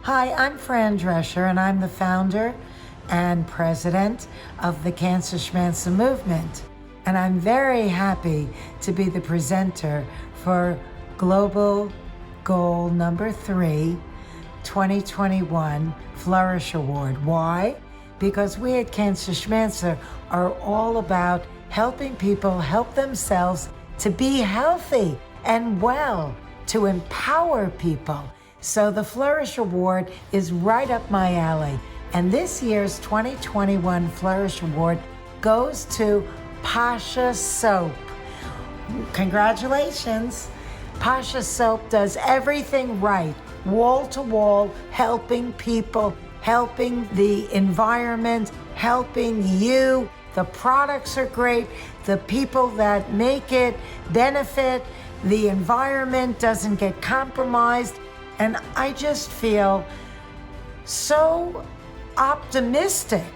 Hi, I'm Fran Drescher, and I'm the founder and president of the Cancer Schmancer movement. And I'm very happy to be the presenter for Global Goal number 3, 2021 Flourish Award. Why? Because we at Cancer Schmancer are all about helping people help themselves to be healthy and well, to empower people. So the Flourish Award is right up my alley. And this year's 2021 Flourish Award goes to Pasha Soap. Congratulations. Pasha Soap does everything right, wall to wall, helping people, helping the environment, helping you. The products are great. The people that make it benefit. The environment doesn't get compromised. And I just feel so optimistic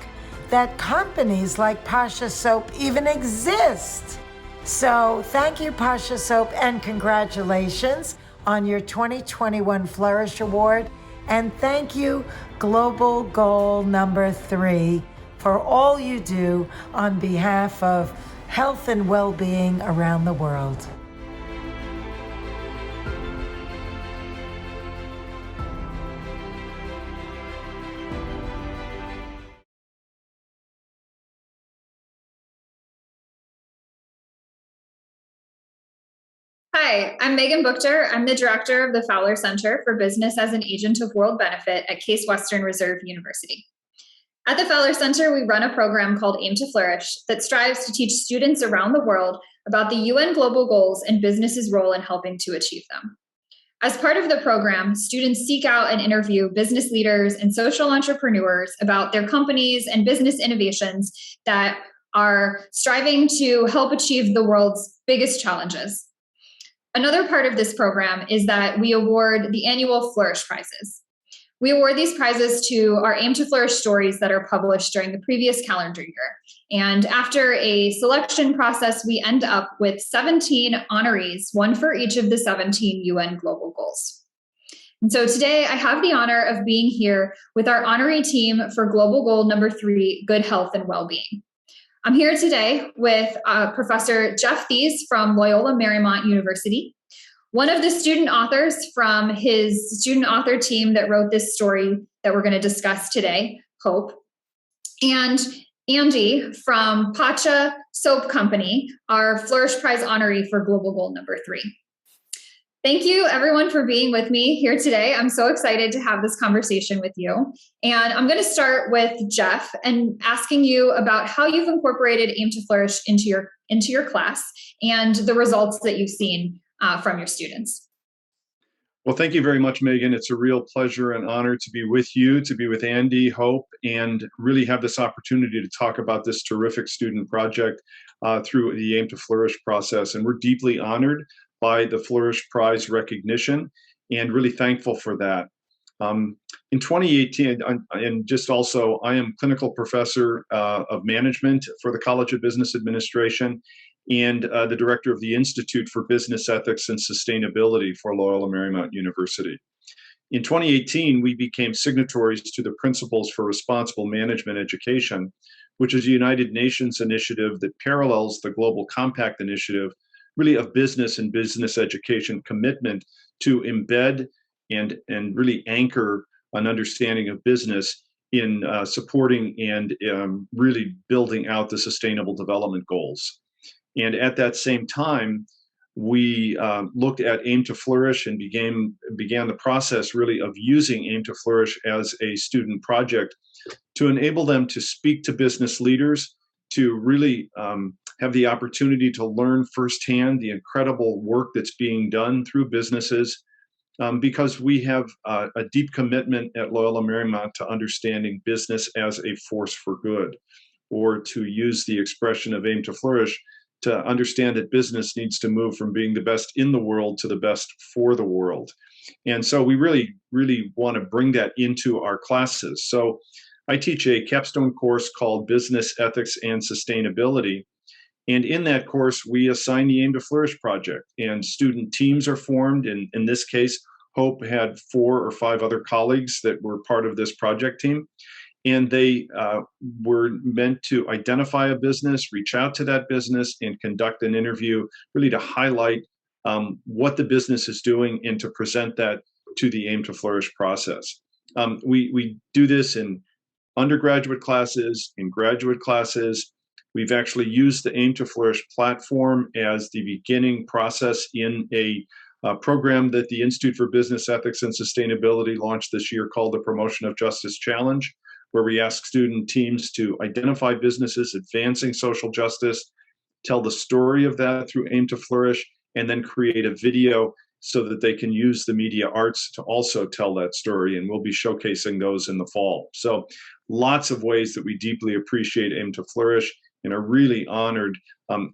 that companies like Pasha Soap even exist. So thank you, Pasha Soap, and congratulations on your 2021 Flourish Award. And thank you, Global Goal number 3, for all you do on behalf of health and well-being around the world. Hi, I'm Megan Buchter. I'm the director of the Fowler Center for Business as an Agent of World Benefit at Case Western Reserve University. At the Fowler Center, we run a program called Aim2Flourish that strives to teach students around the world about the UN Global Goals and businesses' role in helping to achieve them. As part of the program, students seek out and interview business leaders and social entrepreneurs about their companies and business innovations that are striving to help achieve the world's biggest challenges. Another part of this program is that we award the annual Flourish Prizes. We award these prizes to our Aim2Flourish stories that are published during the previous calendar year. And after a selection process, we end up with 17 honorees, one for each of the 17 UN Global Goals. And so today I have the honor of being here with our honoree team for Global Goal number 3, Good Health and Wellbeing. I'm here today with Professor Jeff Thies from Loyola Marymount University, one of the student authors from his student author team that wrote this story that we're going to discuss today, Hope, and Andy from Pacha Soap Company, our Flourish Prize honoree for Global Goal number 3. Thank you, everyone, for being with me here today. I'm so excited to have this conversation with you. And I'm going to start with Jeff and asking you about how you've incorporated Aim2Flourish into your class and the results that you've seen from your students. Well, thank you very much, Megan. It's a real pleasure and honor to be with you, to be with Andy, Hope, and really have this opportunity to talk about this terrific student project through the Aim2Flourish process. And we're deeply honored by the Flourish Prize recognition and really thankful for that. In 2018, and just also, I am clinical professor of management for the College of Business Administration and the director of the Institute for Business Ethics and Sustainability for Loyola Marymount University. In 2018, we became signatories to the Principles for Responsible Management Education, which is a United Nations initiative that parallels the Global Compact initiative, really of business and business education commitment to embed and really anchor an understanding of business in supporting and really building out the Sustainable Development Goals. And at that same time, we looked at Aim2Flourish and began the process really of using Aim2Flourish as a student project to enable them to speak to business leaders, to really have the opportunity to learn firsthand the incredible work that's being done through businesses, because we have a deep commitment at Loyola Marymount to understanding business as a force for good, or to use the expression of Aim2Flourish, to understand that business needs to move from being the best in the world to the best for the world. And so we really, really want to bring that into our classes. So I teach a capstone course called Business Ethics and Sustainability. And in that course, we assign the Aim2Flourish project, and student teams are formed. And in this case, Hope had 4 or 5 other colleagues that were part of this project team. And they were meant to identify a business, reach out to that business, and conduct an interview, really to highlight what the business is doing and to present that to the Aim2Flourish process. We do this in undergraduate classes, in graduate classes. We've actually used the Aim2Flourish platform as the beginning process in a program that the Institute for Business Ethics and Sustainability launched this year called the Promotion of Justice Challenge, where we ask student teams to identify businesses advancing social justice, tell the story of that through Aim2Flourish, and then create a video so that they can use the media arts to also tell that story. And we'll be showcasing those in the fall. So lots of ways that we deeply appreciate Aim2Flourish and are really honored,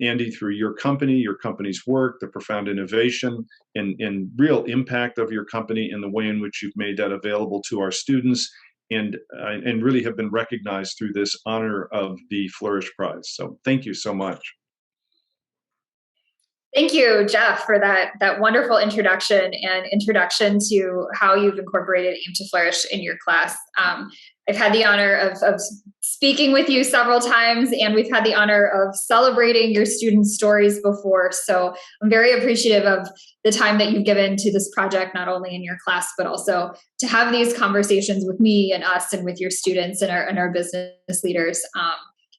Andy, through your company's work, the profound innovation and real impact of your company and the way in which you've made that available to our students, and really have been recognized through this honor of the Flourish Prize. So thank you so much. Thank you, Jeff, for that wonderful introduction to how you've incorporated Aim2Flourish in your class. I've had the honor of speaking with you several times, and we've had the honor of celebrating your students' stories before. So I'm very appreciative of the time that you've given to this project, not only in your class, but also to have these conversations with me and us and with your students and our business leaders.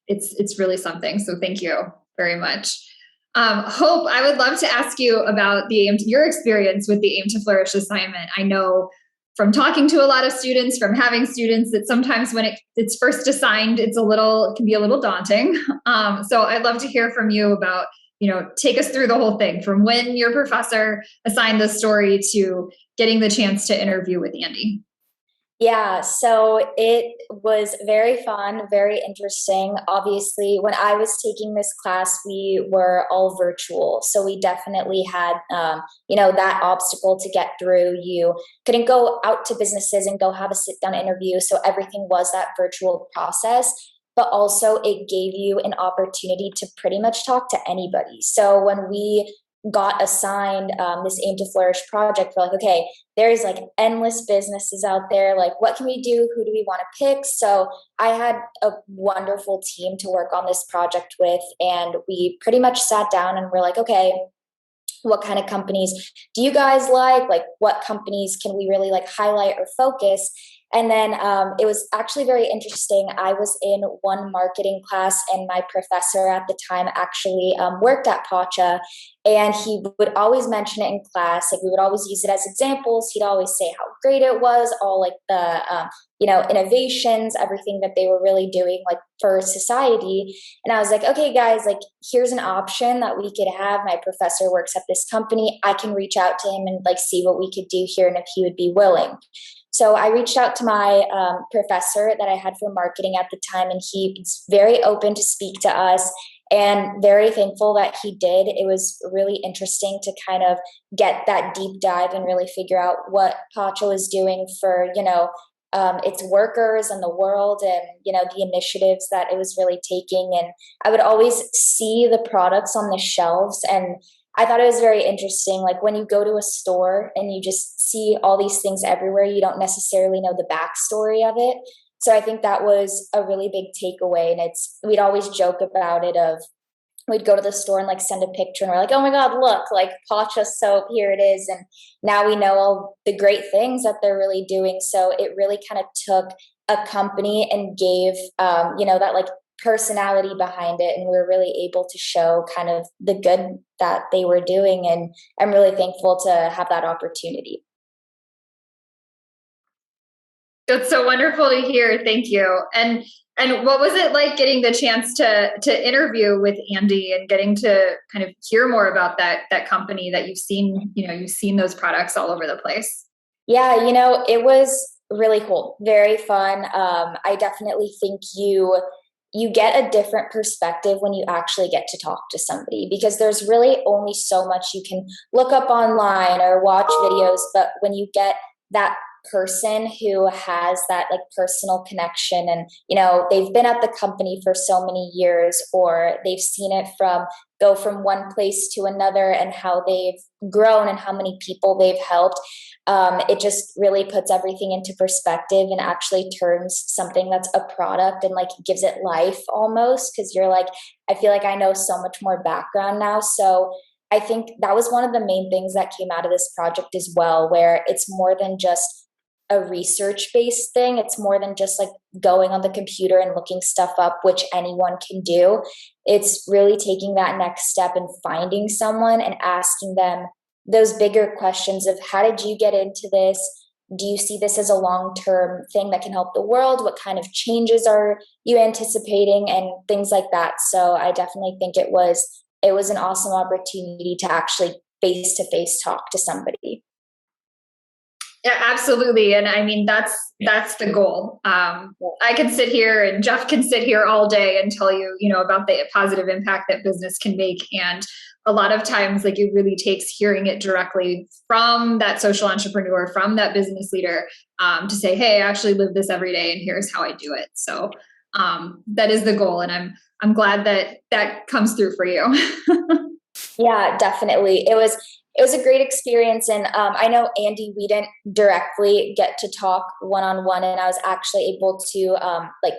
It's really something. So thank you very much. Hope, I would love to ask you about your experience with the Aim2Flourish assignment. I know from talking to a lot of students, from having students, that sometimes when it's first assigned, it can be a little daunting. So I'd love to hear from you about, take us through the whole thing from when your professor assigned the story to getting the chance to interview with Andy. Yeah, so it was very fun, very interesting. Obviously, when I was taking this class, we were all virtual. So we definitely had, that obstacle to get through. You couldn't go out to businesses and go have a sit-down interview. So everything was that virtual process. But also it gave you an opportunity to pretty much talk to anybody. So when we got assigned this Aim2Flourish project, we're like, okay, there's like endless businesses out there. Like, what can we do? Who do we want to pick? So I had a wonderful team to work on this project with, and we pretty much sat down and we're like, okay, what kind of companies do you guys like? Like, what companies can we really like highlight or focus? And then it was actually very interesting. I was in one marketing class, and my professor at the time actually worked at Pacha, and he would always mention it in class. Like, we would always use it as examples. He'd always say how great it was, all like the innovations, everything that they were really doing like for society. And I was like, okay, guys, like, here's an option that we could have. My professor works at this company. I can reach out to him and like see what we could do here and if he would be willing. So I reached out to my professor that I had for marketing at the time, and he's very open to speak to us and very thankful that he did. It was really interesting to kind of get that deep dive and really figure out what Pacha was doing for, its workers and the world, and, the initiatives that it was really taking. And I would always see the products on the shelves, and I thought it was very interesting. Like, when you go to a store and you just see all these things everywhere, you don't necessarily know the backstory of it. So I think that was a really big takeaway. And we'd always joke about it of, we'd go to the store and like send a picture and we're like, oh my God, look, like Pacha soap, here it is. And now we know all the great things that they're really doing. So it really kind of took a company and gave, that like personality behind it, and we're really able to show kind of the good that they were doing, and I'm really thankful to have that opportunity. That's so wonderful to hear. Thank you. And what was it like getting the chance to interview with Andy and getting to kind of hear more about that company that you've seen those products all over the place? Yeah, it was really cool, very fun. I definitely think you get a different perspective when you actually get to talk to somebody, because there's really only so much you can look up online or watch videos. But when you get that person who has that like personal connection, and they've been at the company for so many years, or they've seen it from go from one place to another and how they've grown and how many people they've helped. It just really puts everything into perspective and actually turns something that's a product and like gives it life almost, because you're like, I feel like I know so much more background now. So I think that was one of the main things that came out of this project as well, where it's more than just a research-based thing. It's more than just like going on the computer and looking stuff up, which anyone can do. It's really taking that next step and finding someone and asking them those bigger questions of, how did you get into this? Do you see this as a long-term thing that can help the world? What kind of changes are you anticipating? And things like that. So I definitely think it was an awesome opportunity to actually face-to-face talk to somebody. Yeah, absolutely. And I mean, that's the goal. I can sit here and Jeff can sit here all day and tell you, about the positive impact that business can make. And a lot of times, like, it really takes hearing it directly from that social entrepreneur, from that business leader, to say, hey, I actually live this every day and here's how I do it. So that is the goal. And I'm glad that comes through for you. Yeah, definitely. It was a great experience. And I know, Andy, we didn't directly get to talk one-on-one, and I was actually able to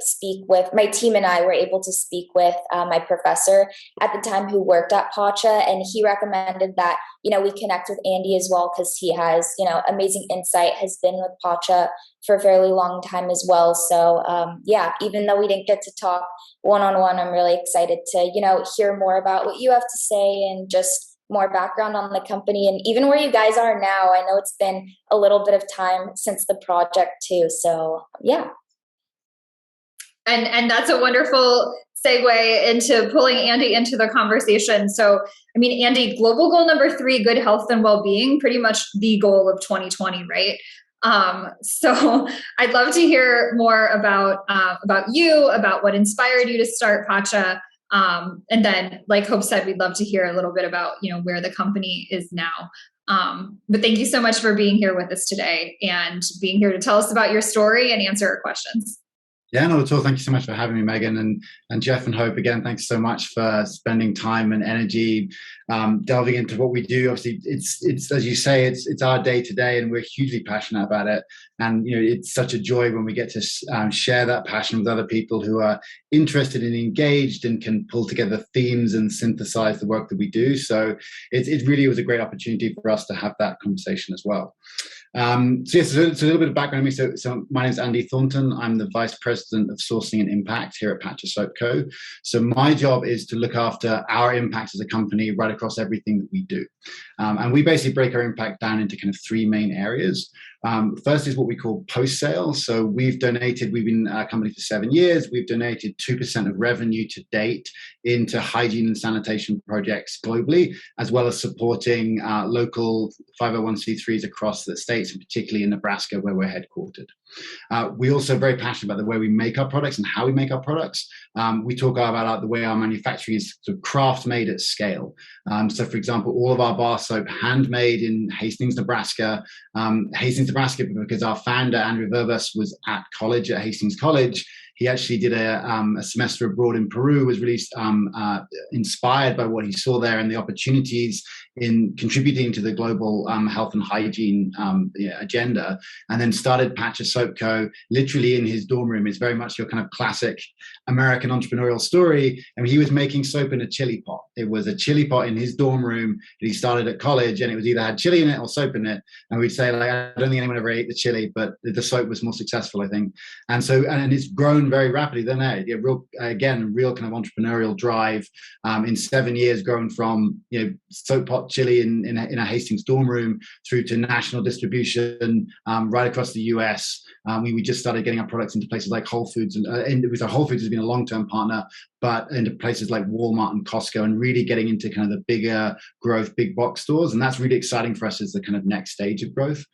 speak with my team, and I were able to speak with my professor at the time who worked at Pacha, and he recommended that, we connect with Andy as well, because he has, amazing insight, has been with Pacha for a fairly long time as well. So even though we didn't get to talk one-on-one, I'm really excited to, hear more about what you have to say and just more background on the company and even where you guys are now. I know it's been a little bit of time since the project too. So yeah. And that's a wonderful segue into pulling Andy into the conversation. So, I mean, Andy, global goal number 3, good health and well-being, pretty much the goal of 2020, right? So I'd love to hear more about you, about what inspired you to start Pacha. And then, like Hope said, we'd love to hear a little bit about, where the company is now. But thank you so much for being here with us today and being here to tell us about your story and answer our questions. Yeah, no, at all. Thank you so much for having me, Megan, and Jeff and Hope. Again, thanks so much for spending time and energy delving into what we do. Obviously, it's as you say, it's our day to day, and we're hugely passionate about it. And it's such a joy when we get to share that passion with other people who are interested and engaged and can pull together themes and synthesize the work that we do. So it really was a great opportunity for us to have that conversation as well. So a little bit of background on me. So my name is Andy Thornton. I'm the Vice President of Sourcing and Impact here at Pacha Soap Co. So my job is to look after our impact as a company right across everything that we do. And we basically break our impact down into kind of 3 main areas. First is what we call post-sale. So we've been a company for 7 years. We've donated 2% of revenue to date into hygiene and sanitation projects globally, as well as supporting local 501c3s across the states, and particularly in Nebraska, where we're headquartered. We're also very passionate about the way we make our products and how we make our products. We talk about the way our manufacturing is sort of craft made at scale. So, for example, all of our bar soap handmade in Hastings, Nebraska. Hastings, Nebraska, because our founder, Andrew Verbus, was at college at Hastings College. He actually did a semester abroad in Peru, was really inspired by what he saw there and the opportunities in contributing to the global health and hygiene agenda, and then started Pacha Soap Co. literally in his dorm room. It's very much your kind of classic American entrepreneurial story. I mean, he was making soap in a chili pot. It was a chili pot in his dorm room that he started at college, and it was either had chili in it or soap in it. And we'd say, like, I don't think anyone ever ate the chili, but the soap was more successful, I think. And so, and it's grown very rapidly. Then real kind of entrepreneurial drive in 7 years, grown from soap pot chili in a Hastings dorm room through to national distribution right across the US. We just started getting our products into places like Whole Foods, and with Whole Foods has been a long-term partner, but into places like Walmart and Costco, and really getting into kind of the bigger growth, big box stores. And that's really exciting for us as the kind of next stage of growth.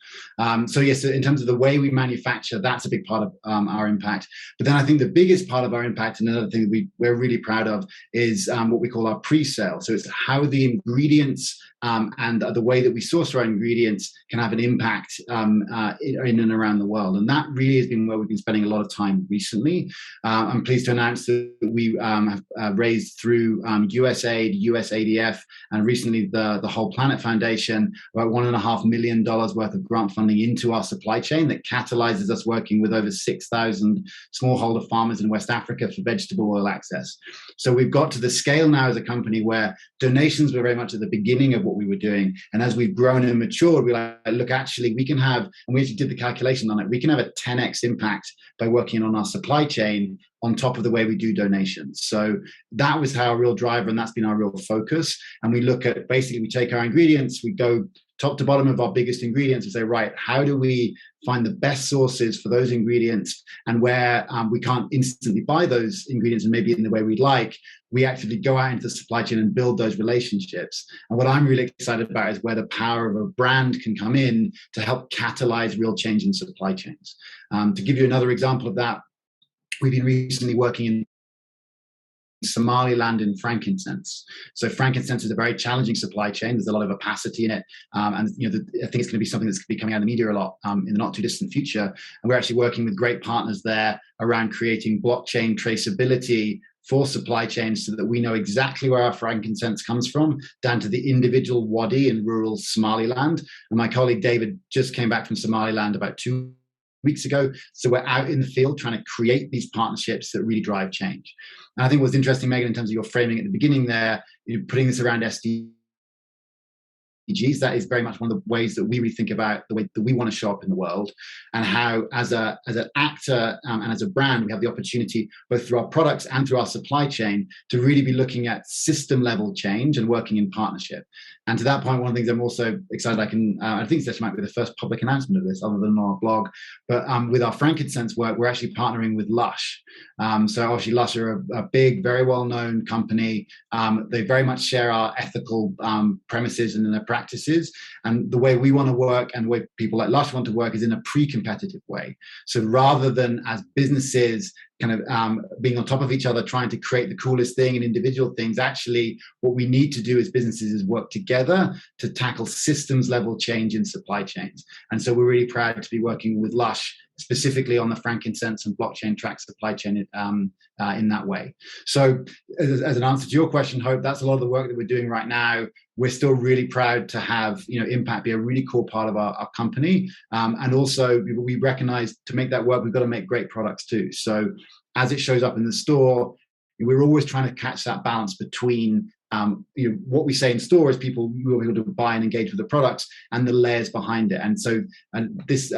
So yes, in terms of the way we manufacture, that's a big part of our impact. But then I think the biggest part of our impact, and another thing that we're really proud of, is what we call our pre-sale. So it's how the ingredients and the way that we source our ingredients can have an impact in and around the world. And that really has been where we've been spending a lot of time recently. I'm pleased to announce that we have raised through USAID, USADF, and recently the Whole Planet Foundation about $1.5 million worth of grant funding into our supply chain that catalyzes us working with over 6,000 smallholder farmers in West Africa for vegetable oil access. So we've got to the scale now as a company where donations were very much at the beginning of what we were doing. And as we've grown and matured, we're like, look, actually, we can have, and we actually did the calculation on it, we can have a 10x impact by working on our supply chain on top of the way we do donations. So that was our real driver, and that's been our real focus. And we look at, basically, we take our ingredients, we go top to bottom of our biggest ingredients and say, right, how do we find the best sources for those ingredients, and where we can't instantly buy those ingredients and maybe in the way we'd like, we actively go out into the supply chain and build those relationships. And what I'm really excited about is where the power of a brand can come in to help catalyze real change in supply chains. To give you another example of that, we've been recently working in Somaliland in frankincense. So frankincense is a very challenging supply chain. There's a lot of opacity in it, and I think it's going to be something that's going to be coming out of the media a lot in the not too distant future. And we're actually working with great partners there around creating blockchain traceability for supply chains so that we know exactly where our frankincense comes from, down to the individual wadi in rural Somaliland. And my colleague David just came back from Somaliland about 2 weeks ago. So we're out in the field trying to create these partnerships that really drive change. And I think what's interesting, Megan, in terms of your framing at the beginning there, putting this around SDGs, that is very much one of the ways that we really think about the way that we want to show up in the world, and how as an actor and as a brand, we have the opportunity both through our products and through our supply chain to really be looking at system level change and working in partnership. And to that point, one of the things I'm also excited I think this might be the first public announcement of this other than on our blog, but with our frankincense work, we're actually partnering with Lush. So obviously Lush are a big, very well-known company. They very much share our ethical premises and their practices. And the way we want to work and the way people like Lush want to work is in a pre-competitive way. So rather than as businesses kind of being on top of each other, trying to create the coolest thing and individual things, actually what we need to do as businesses is work together to tackle systems level change in supply chains. And so we're really proud to be working with Lush specifically on the frankincense and blockchain track supply chain in that way. So as an answer to your question, Hope, that's a lot of the work that we're doing right now. We're still really proud to have impact be a really core part of our company. And also we recognize to make that work, we've got to make great products too. So as it shows up in the store, we're always trying to catch that balance between what we say in store is people will be able to buy and engage with the products and the layers behind it. And so this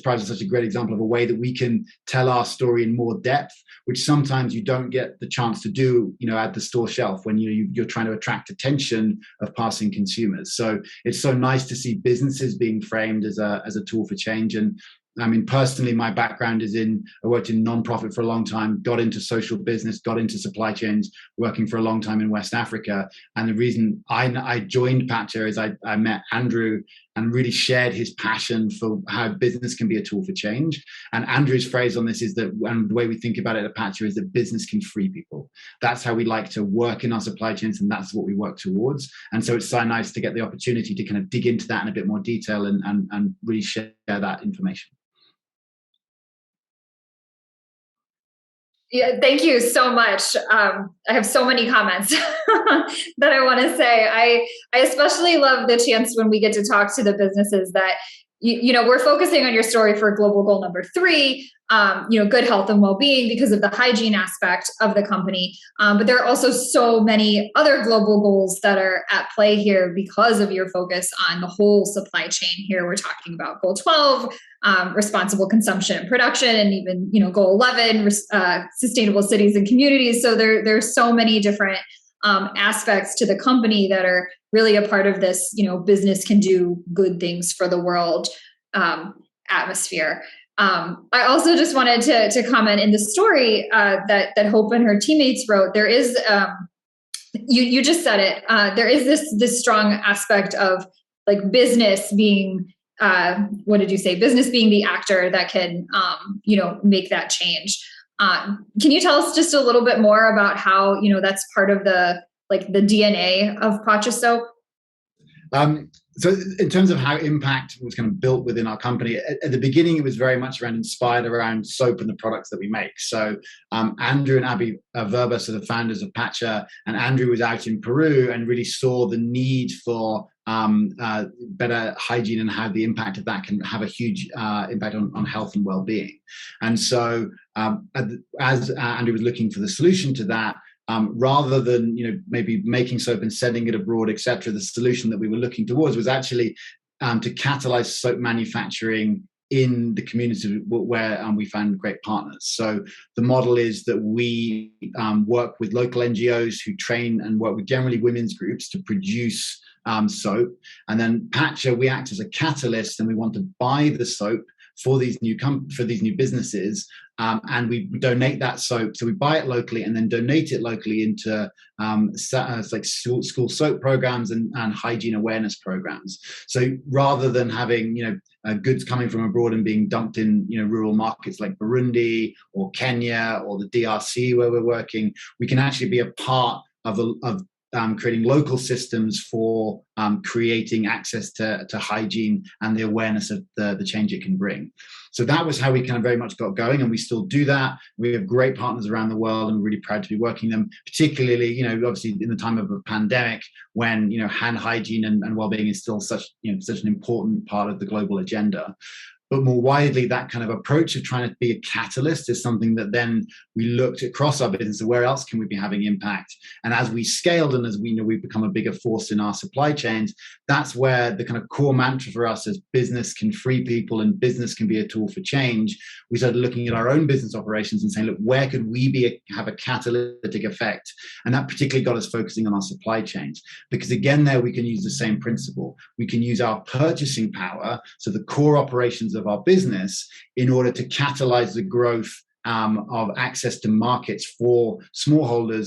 prize is such a great example of a way that we can tell our story in more depth, which sometimes you don't get the chance to do at the store shelf when you're trying to attract attention of passing consumers. So it's so nice to see businesses being framed as a tool for change. And I mean, personally, my background is I worked in nonprofit for a long time, got into social business, got into supply chains, working for a long time in West Africa. And the reason I joined Patcher is I met Andrew and really shared his passion for how business can be a tool for change. And Andrew's phrase on this is that, and the way we think about it at Patcher is that business can free people. That's how we like to work in our supply chains, and that's what we work towards. And so it's so nice to get the opportunity to kind of dig into that in a bit more detail and really share that information. Yeah, thank you so much. I have so many comments that I want to say. I especially love the chance when we get to talk to the businesses that, we're focusing on your story for global goal number 3, good health and well-being because of the hygiene aspect of the company. But there are also so many other global goals that are at play here because of your focus on the whole supply chain. Here we're talking about goal 12, responsible consumption and production, and even, goal 11, sustainable cities and communities. So there's so many different aspects to the company that are really a part of this, business can do good things for the world atmosphere. I also just wanted to comment in the story that Hope and her teammates wrote. There is, you just said it. There is this strong aspect of like business being, what did you say? Business being the actor that can, make that change. Can you tell us just a little bit more about how, that's part of the DNA of Patcher Soap? So in terms of how impact was kind of built within our company, at the beginning, it was very much inspired around soap and the products that we make. So Andrew and Abby Verbas are the founders of Patcha, and Andrew was out in Peru and really saw the need for better hygiene and how the impact of that can have a huge impact on health and well-being. And so as Andrew was looking for the solution to that, rather than maybe making soap and sending it abroad, etc., the solution that we were looking towards was actually to catalyze soap manufacturing in the community where we found great partners. So the model is that we work with local NGOs who train and work with generally women's groups to produce soap, and then Patcha, we act as a catalyst, and we want to buy the soap for these new businesses, and we donate that soap. So we buy it locally and then donate it locally into like school soap programs and hygiene awareness programs. So rather than having goods coming from abroad and being dumped in rural markets like Burundi or Kenya or the DRC where we're working, we can actually be a part of creating local systems for creating access to hygiene and the awareness of the change it can bring. So that was how we kind of very much got going, and we still do that. We have great partners around the world, and we're really proud to be working them, particularly, obviously in the time of a pandemic when, hand hygiene and well-being is still such an important part of the global agenda. But more widely, that kind of approach of trying to be a catalyst is something that then we looked across our business. Where else can we be having impact? And as we scaled and as we know we've become a bigger force in our supply chains, that's where the kind of core mantra for us as business can free people and business can be a tool for change. We started looking at our own business operations and saying, look, where could we have a catalytic effect? And that particularly got us focusing on our supply chains, because again, there we can use the same principle. We can use our purchasing power, so the core operations of our business, in order to catalyze the growth of access to markets for smallholder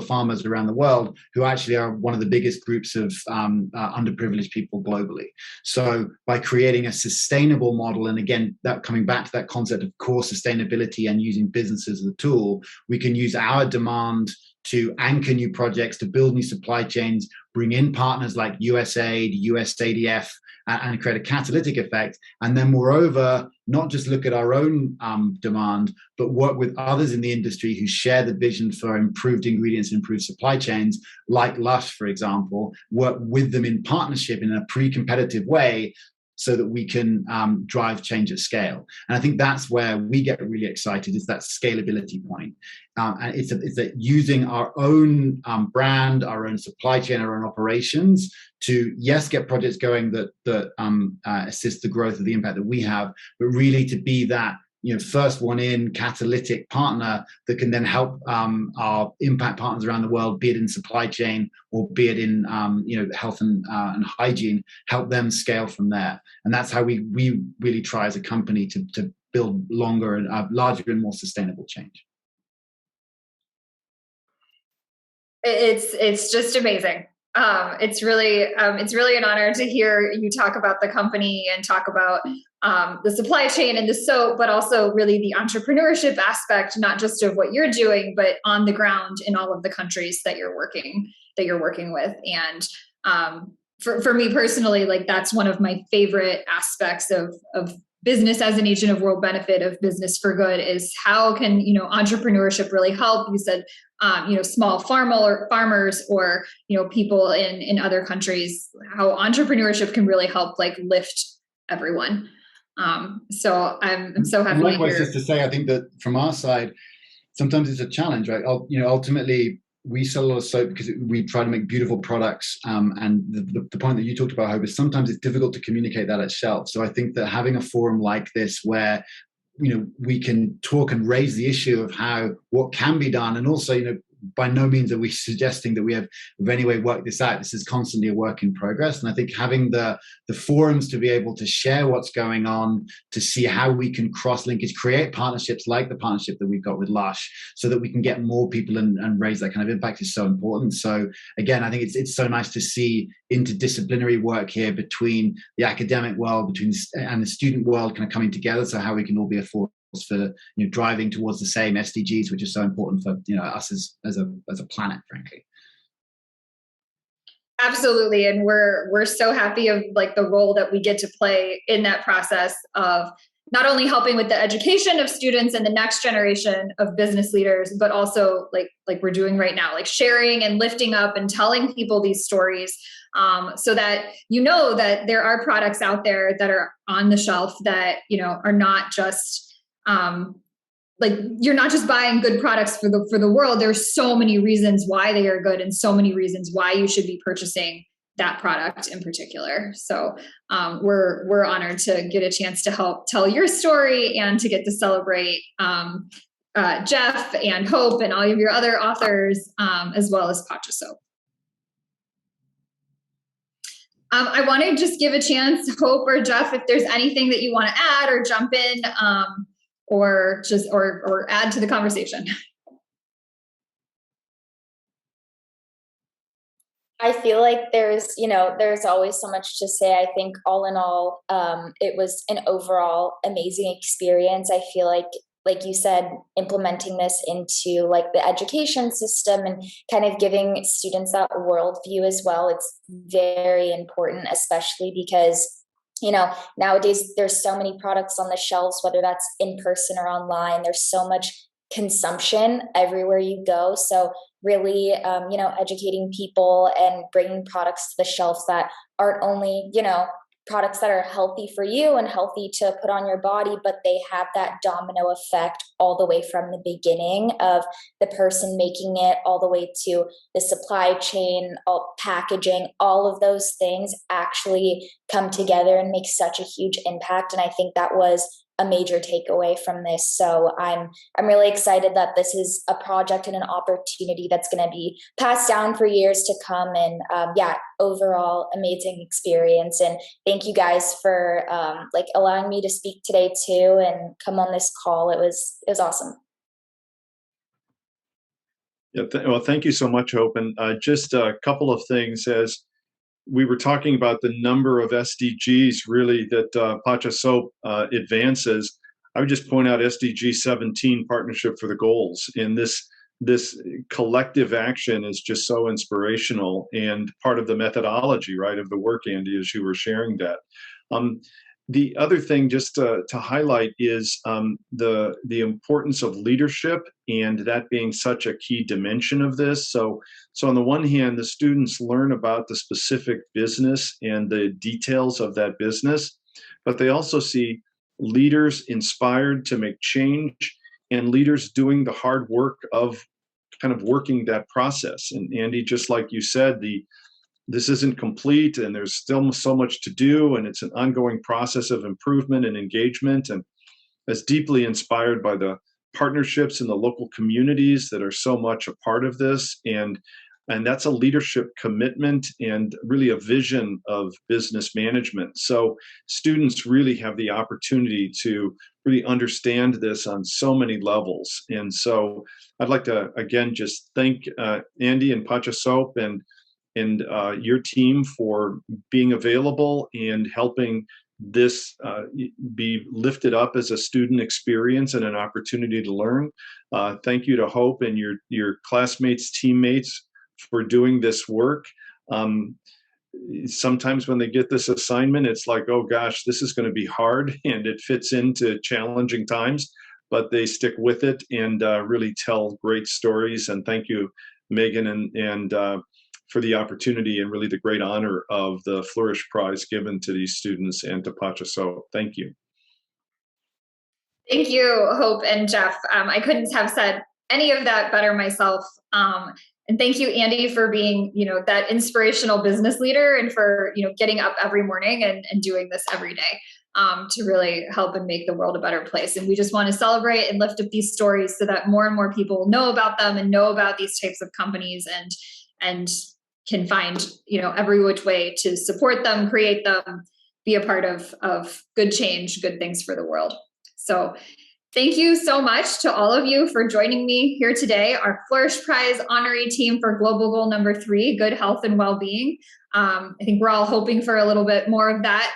farmers around the world, who actually are one of the biggest groups of underprivileged people globally. So by creating a sustainable model, and again, that coming back to that concept of core sustainability and using businesses as a tool, we can use our demand to anchor new projects, to build new supply chains, bring in partners like USAID, USADF, and create a catalytic effect. And then moreover, not just look at our own demand, but work with others in the industry who share the vision for improved ingredients and improved supply chains, like Lush, for example, work with them in partnership in a pre-competitive way, so that we can drive change at scale. And I think that's where we get really excited, is that scalability point. And it's that using our own brand, our own supply chain, our own operations to, yes, get projects going that assist the growth of the impact that we have, but really to be that first one in catalytic partner that can then help our impact partners around the world, be it in supply chain or be it in health and hygiene, help them scale from there. And that's how we really try as a company to build larger and more sustainable change. It's just amazing. It's really an honor to hear you talk about the company and talk about the supply chain and the soap, but also really the entrepreneurship aspect, not just of what you're doing, but on the ground in all of the countries that you're working with. And for me personally, like, that's one of my favorite aspects of business as an agent of world benefit, of business for good, is how can entrepreneurship really help? You said small farmers or people in other countries, how entrepreneurship can really help lift everyone. So I'm so happy. Likewise, just to say, I think that from our side, sometimes it's a challenge, right? Ultimately, we sell a lot of soap because we try to make beautiful products. And the point that you talked about, Hope, is sometimes it's difficult to communicate that at shelf. So I think that having a forum like this where we can talk and raise the issue of what can be done, and also by no means are we suggesting that we have in any way worked this out. This is constantly a work in progress. And I think having the forums to be able to share what's going on, to see how we can cross-linkage, create partnerships like the partnership that we've got with Lush, so that we can get more people and raise that kind of impact, is so important. So again, I think it's so nice to see interdisciplinary work here between the academic world and the student world kind of coming together, so how we can all be a force for driving towards the same SDGs, which is so important for us as a planet, frankly. Absolutely. And we're so happy of like the role that we get to play in that process of not only helping with the education of students and the next generation of business leaders, but also like we're doing right now, like sharing and lifting up and telling people these stories, so that that there are products out there that are on the shelf that are not just like you're not just buying good products for the world. There's so many reasons why they are good and so many reasons why you should be purchasing that product in particular. So we're honored to get a chance to help tell your story and to get to celebrate Jeff and Hope and all of your other authors, as well as Pacha Soap. I want to just give a chance, Hope or Jeff, if there's anything that you want to add or jump in, or add to the conversation. I feel like there's always so much to say. I think all in all, it was an overall amazing experience. I feel like you said, implementing this into like the education system and kind of giving students that worldview as well. It's very important, especially because, nowadays there's so many products on the shelves, whether that's in person or online. There's so much consumption everywhere you go. So really, educating people and bringing products to the shelves that aren't only, products that are healthy for you and healthy to put on your body, but they have that domino effect all the way from the beginning of the person making it all the way to the supply chain, all packaging, all of those things actually come together and make such a huge impact. And I think that was a major takeaway from this. So I'm really excited that this is a project and an opportunity that's going to be passed down for years to come. And overall amazing experience. And thank you guys for allowing me to speak today too and come on this call. It was awesome. Yeah, well, thank you so much, Hope. And just a couple of things as we were talking about the number of SDGs really that Pacha Soap advances. I would just point out SDG 17, Partnership for the Goals. And this collective action is just so inspirational and part of the methodology, right, of the work, Andy, as you were sharing that. The other thing just to highlight is the importance of leadership, and that being such a key dimension of this. So on the one hand, the students learn about the specific business and the details of that business, but they also see leaders inspired to make change and leaders doing the hard work of kind of working that process. And Andy, just like you said, this isn't complete and there's still so much to do, and it's an ongoing process of improvement and engagement, and is deeply inspired by the partnerships in the local communities that are so much a part of this. And that's a leadership commitment and really a vision of business management. So students really have the opportunity to really understand this on so many levels. And so I'd like to, again, just thank Andy and Pacha Soap and your team for being available and helping this be lifted up as a student experience and an opportunity to learn. Thank you to Hope and your classmates, teammates for doing this work. Sometimes when they get this assignment, it's like, oh gosh, this is going to be hard, and it fits into challenging times, but they stick with it and really tell great stories. And thank you, Megan, and for the opportunity and really the great honor of the Flourish Prize given to these students and to Pacha Soap. Thank you. Thank you, Hope and Jeff. I couldn't have said any of that better myself. And thank you, Andy, for being, that inspirational business leader and for, getting up every morning and doing this every day to really help and make the world a better place. And we just want to celebrate and lift up these stories so that more and more people know about them and know about these types of companies and can find, every which way to support them, create them, be a part of good change, good things for the world. So thank you so much to all of you for joining me here today. Our Flourish Prize honoree team for Global Goal number 3, good health and well-being. I think we're all hoping for a little bit more of that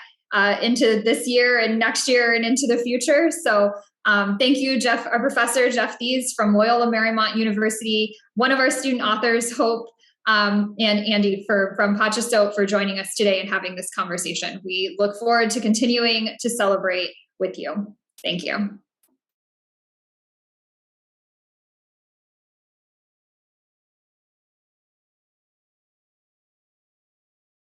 into this year and next year and into the future. So thank you, Professor Jeff Thies from Loyola Marymount University, one of our student authors, Hope, And Andy from Pachaso for joining us today and having this conversation. We look forward to continuing to celebrate with you. Thank you.